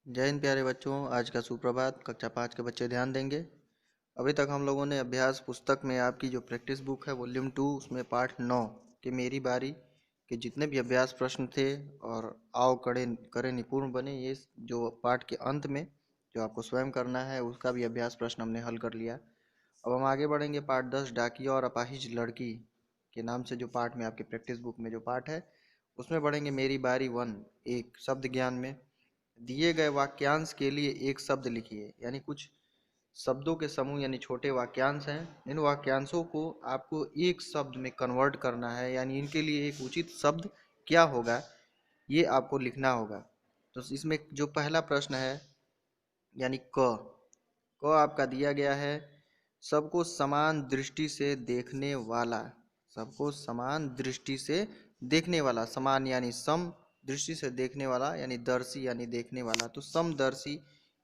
जय हिंद प्यारे बच्चों। आज का सुप्रभात। कक्षा 5 के बच्चे ध्यान देंगे। अभी तक हम लोगों ने अभ्यास पुस्तक में आपकी जो प्रैक्टिस बुक है वॉल्यूम 2 उसमें पाठ 9 के मेरी बारी के जितने भी अभ्यास प्रश्न थे और आओ करे करे निपुण बने, ये जो पाठ के अंत में जो आपको स्वयं करना है उसका भी अभ्यास प्रश्न हमने हल कर लिया। अब हम आगे बढ़ेंगे। पाठ 10 डाकिया और अपाहिज लड़की के नाम से जो पाठ में आपकी प्रैक्टिस बुक में जो पाठ है उसमें बढ़ेंगे मेरी बारी 1। एक शब्द ज्ञान में दिए गए वाक्यांश के लिए एक शब्द लिखिए, यानी कुछ शब्दों के समूह यानी छोटे वाक्यांश हैं। इन वाक्यांशों को आपको एक शब्द में कन्वर्ट करना है, यानी इनके लिए एक उचित शब्द क्या होगा ये आपको लिखना होगा। तो इसमें जो पहला प्रश्न है यानी क आपका दिया गया है सबको समान दृष्टि से देखने वाला। सबको समान दृष्टि से देखने वाला, समान यानी सम, दृष्टि से देखने वाला यानी दर्शी यानी देखने वाला। तो समदर्शी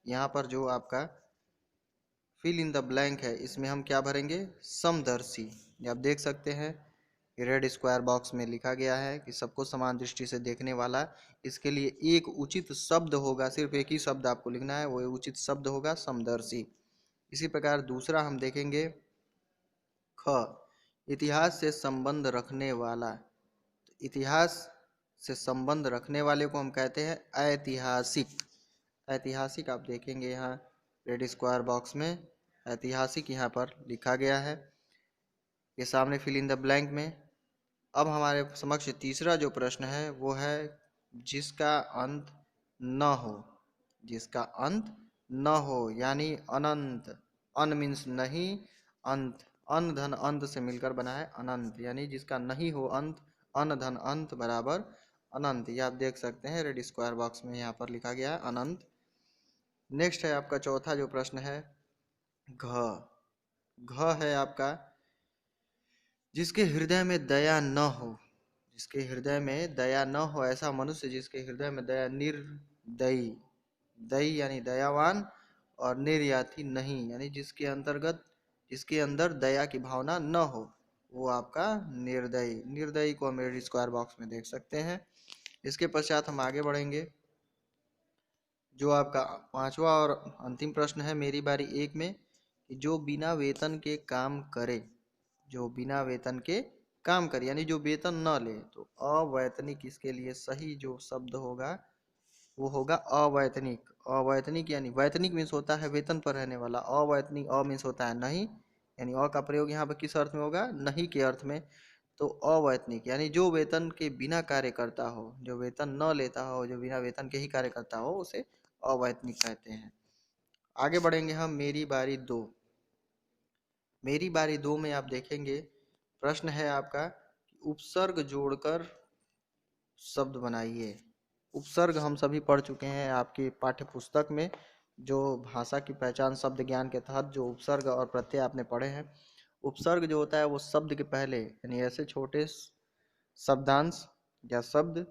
यहाँ पर जो आपका फिल इन द ब्लैंक है इसमें हम क्या भरेंगे? समदर्शी। ये आप देख सकते हैं रेड स्क्वायर बॉक्स में लिखा गया है कि सबको समान दृष्टि से देखने वाला। इसके लिए एक उचित शब्द होगा, सिर्फ एक ही शब्द आपको लिखना है, वो उचित शब्द होगा समदर्शी। इसी प्रकार दूसरा हम देखेंगे ख इतिहास से संबंध रखने वाला। तो इतिहास से संबंध रखने वाले को हम कहते हैं ऐतिहासिक। ऐतिहासिक आप देखेंगे यहाँ रेड स्क्वायर बॉक्स में ऐतिहासिक यहाँ पर लिखा गया है, ये सामने फिल इन द ब्लैंक में। अब हमारे समक्ष तीसरा जो प्रश्न है वो है जिसका अंत न हो। जिसका अंत न हो यानी अनंत। अन मीन्स नहीं, अंत अन धन अंत से मिलकर बना है अनंत, यानी जिसका नहीं हो अंत। अन धन अंत बराबर अनंत। ये आप देख सकते हैं रेड स्क्वायर बॉक्स में यहाँ पर लिखा गया है अनंत। नेक्स्ट है आपका चौथा जो प्रश्न है घ। घ है आपका जिसके हृदय में दया न हो। जिसके हृदय में दया न हो, ऐसा मनुष्य जिसके हृदय में दया, निर्दयी। दयी यानी दयावान और निर्याति नहीं, यानी जिसके अंतर्गत जिसके अंदर दया की भावना न हो वो आपका निर्दयी। निर्दयी को हम रेड स्क्वायर बॉक्स में देख सकते हैं। इसके पश्चात हम आगे बढ़ेंगे। जो आपका पांचवा और अंतिम प्रश्न है मेरी बारी 1 में कि जो बिना वेतन के काम करे। जो बिना वेतन के काम करे यानी जो वेतन न ले। तो अवैतनिक इसके लिए सही जो शब्द होगा वो होगा अवैतनिक। अवैतनिक यानी वैतनिक मीन्स होता है वेतन पर रहने वाला, अवैतनिक अ मीन्स होता है नहीं, यानी अ का प्रयोग यहाँ पर किस अर्थ में होगा? नहीं के अर्थ में। तो अवैतनिक यानी जो वेतन के बिना कार्य करता हो, जो वेतन न लेता हो, जो बिना वेतन के ही कार्य करता हो उसे अवैतनिक कहते हैं। आगे बढ़ेंगे हम मेरी बारी 2। मेरी बारी 2 में आप देखेंगे प्रश्न है आपका उपसर्ग जोड़कर शब्द बनाइए। उपसर्ग हम सभी पढ़ चुके हैं आपकी पाठ्य पुस्तक में। जो भाषा की पहचान शब्द ज्ञान के तहत जो उपसर्ग और प्रत्यय आपने पढ़े हैं। उपसर्ग जो होता है वो शब्द के पहले यानी ऐसे छोटे शब्दांश या शब्द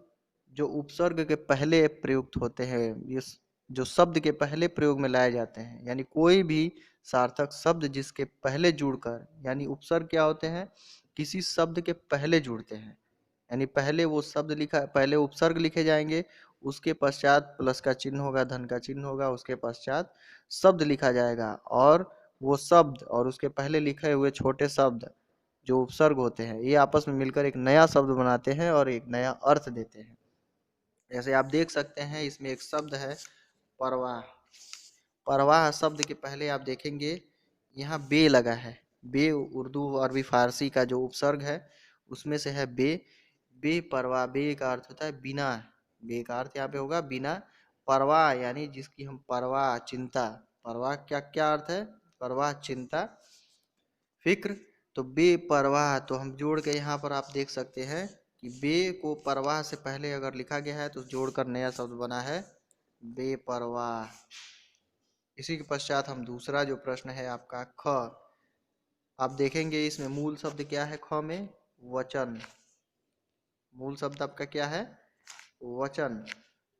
जो उपसर्ग के पहले प्रयुक्त होते हैं, ये जो शब्द के पहले प्रयोग में लाए जाते हैं, यानी कोई भी सार्थक शब्द जिसके पहले जुड़कर, यानी उपसर्ग क्या होते हैं? किसी शब्द के पहले जुड़ते हैं, यानी पहले वो शब्द लिखा, पहले उपसर्ग लिखे जाएंगे, उसके पश्चात प्लस का चिन्ह होगा, धन का चिन्ह होगा, उसके पश्चात शब्द लिखा जाएगा और वो शब्द और उसके पहले लिखे हुए छोटे शब्द जो उपसर्ग होते हैं ये आपस में मिलकर एक नया शब्द बनाते हैं और एक नया अर्थ देते हैं। जैसे आप देख सकते हैं इसमें एक शब्द है परवाह। परवाह शब्द के पहले आप देखेंगे यहाँ बे लगा है। बे उर्दू अरबी फारसी का जो उपसर्ग है उसमें से है बे। बेपरवाह, बे का अर्थ होता है बिना। बे का अर्थ यहाँ पे होगा बिना। परवाह यानी जिसकी हम परवाह, चिंता। परवाह क्या क्या अर्थ है? परवाह चिंता, फिक्र। तो बेपरवाह तो हम जोड़ के यहाँ पर आप देख सकते हैं कि बे को परवाह से पहले अगर लिखा गया है तो जोड़कर नया शब्द बना है बेपरवाह। इसी के पश्चात हम दूसरा जो प्रश्न है आपका ख। आप देखेंगे इसमें मूल शब्द क्या है? ख में वचन। मूल शब्द आपका क्या है? वचन।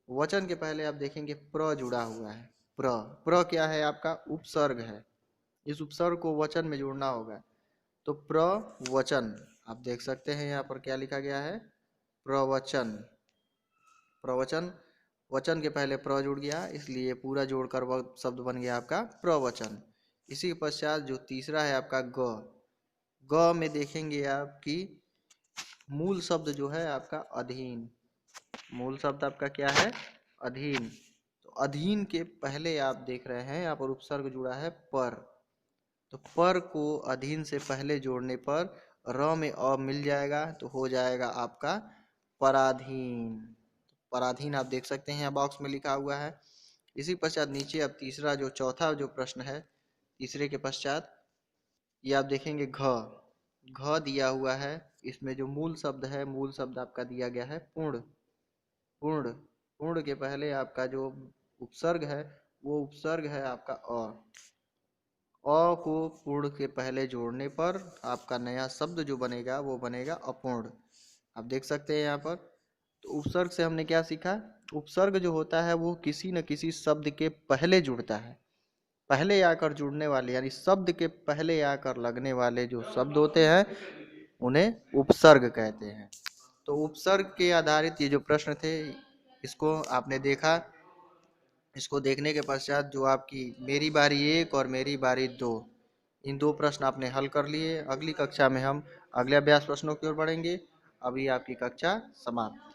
वचन के पहले आप देखेंगे प्र जुड़ा हुआ है। प्र प्र क्या है? आपका उपसर्ग है। इस उपसर्ग को वचन में जोड़ना होगा। तो प्रवचन आप देख सकते हैं यहाँ पर क्या लिखा गया है? प्रवचन। प्रवचन वचन के पहले प्र जुड़ गया, इसलिए पूरा जोड़कर वह शब्द बन गया आपका प्रवचन। इसी के पश्चात जो तीसरा है आपका ग। ग में देखेंगे आप कि मूल शब्द जो है आपका अधीन। मूल शब्द आपका क्या है? अधीन। तो अधीन के पहले आप देख रहे हैं यहाँ पर उपसर्ग जुड़ा है पर। तो पर को अधीन से पहले जोड़ने पर र में अ मिल जाएगा, तो हो जाएगा आपका पराधीन। पराधीन आप देख सकते हैं यहाँ बॉक्स में लिखा हुआ है। इसी पश्चात नीचे अब तीसरा जो चौथा जो प्रश्न है, तीसरे के पश्चात ये आप देखेंगे घ। घ दिया हुआ है, इसमें जो मूल शब्द है, मूल शब्द आपका दिया गया है पूर्ण। पूर्ण, पूर्ण के पहले आपका जो उपसर्ग है वो उपसर्ग है आपका अ। अ को पूर्ण के पहले जोड़ने पर आपका नया शब्द जो बनेगा वो बनेगा अपूर्ण। आप देख सकते हैं यहाँ पर। तो उपसर्ग से हमने क्या सीखा? उपसर्ग जो होता है वो किसी न किसी शब्द के पहले जुड़ता है। पहले आकर जुड़ने वाले यानी शब्द के पहले आकर लगने वाले जो शब्द होते हैं उन्हें उपसर्ग कहते हैं। तो उपसर्ग के आधारित ये जो प्रश्न थे इसको आपने देखा। इसको देखने के पश्चात जो आपकी मेरी बारी 1 और मेरी बारी 2, इन 2 प्रश्न आपने हल कर लिए। अगली कक्षा में हम अगले अभ्यास प्रश्नों की ओर बढ़ेंगे। अभी आपकी कक्षा समाप्त।